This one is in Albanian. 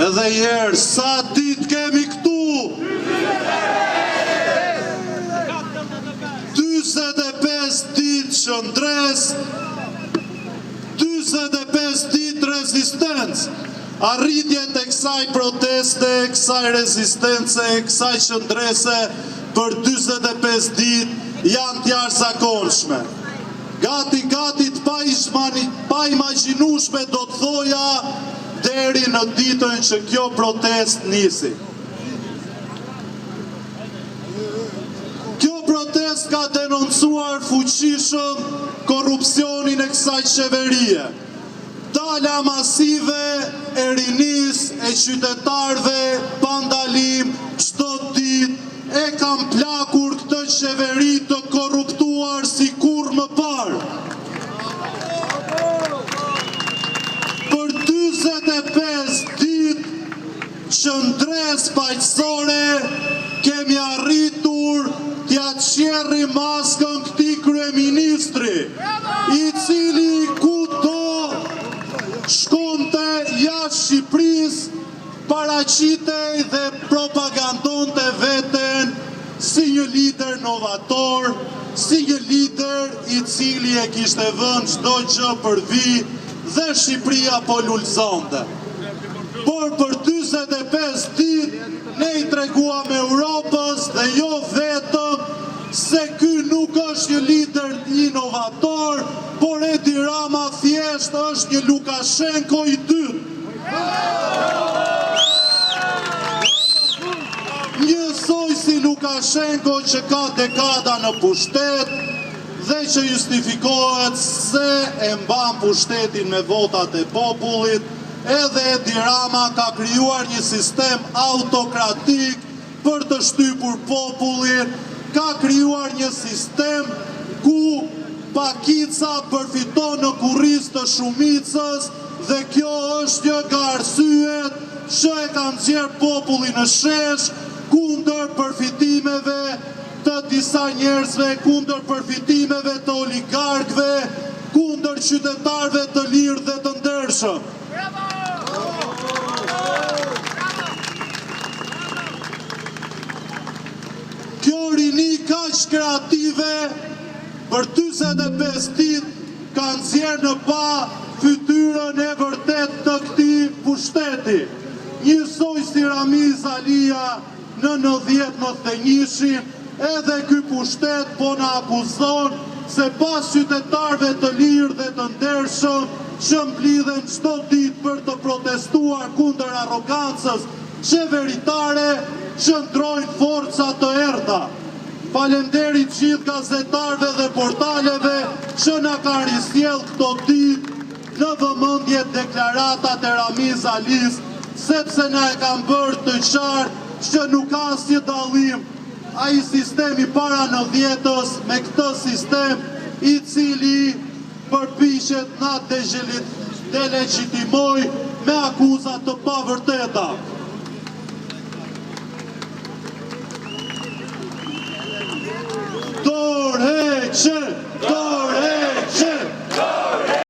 Edhe herë, sa ditë kemi këtu? 45 ditë shëndres, 45 ditë rezistencë. Arritjet e kësaj proteste, kësaj rezistence, kësaj shëndrese për 45 ditë janë të jashtëzakonshme. Gati të pa imagjinueshme do të thoja deri në ditën që kjo protest nisi. Kjo protest ka denoncuar fuqishëm korrupsionin e kësaj qeverie. Dalja masive e rinis, e qytetarve, pa ndalim, çdo ditë e kam plakur këtë qeveri të korruptuar si kur më parë. Për 45 ditë qëndres paqësore kemi arritur t'ja qerri maskën këtij kryeministri, i cili kudo shkonte jashtë Shqipërisë, paraqitej dhe propagandonte veten si një lider novator, si një lider i cili e kishte vënë çdo gjë për vi dhe Shqipëria po lulëzonte. Por për 45 ditë ne i treguam Europës dhe jo vetëm se ky nuk është një lider inovator, por Edi Rama thjesht është një Lukashenko i dytë. Njësoj si Lukashenko që ka dekada në pushtet dhe që justifikohet se e mban pushtetin me votat e popullit, edhe Edi Rama ka krijuar një sistem autokratik për të shtypur popullin, ka krijuar një sistem ku pakica përfiton në kurriz të shumicës dhe kjo është një nga arsyet që e kanë nxjerrë popullin në shesh kundër përfitimeve të disa njerëzve, kundër përfitimeve të oligarkëve, kundër qytetarëve të lirë dhe të ndershëm. Kjo rini kaq kreative për 45 ditë ka nxjerrë në pa fytyrën e vërtet të këtij pushteti. Njësoj si Ramiz Alia në 90-91, edhe ky pushtet po na akuzon se pas qytetarëve të lirë dhe të ndershëm që mblidhen çdo ditë për të protestuar kundër arrogancës qeveritare, qëndrojnë forca të errta. Falenderit gjithë gazetarëve dhe portaleve që na kanë risjell këto ditë në vëmendje deklaratat e Ramiz Alis, sepse na e kanë bërë të qartë që nuk ka asnjë dallim ai sistemi para 90-s me këtë sistem i cili përpiqet na delegjitimoj me akuzat të pavërteta.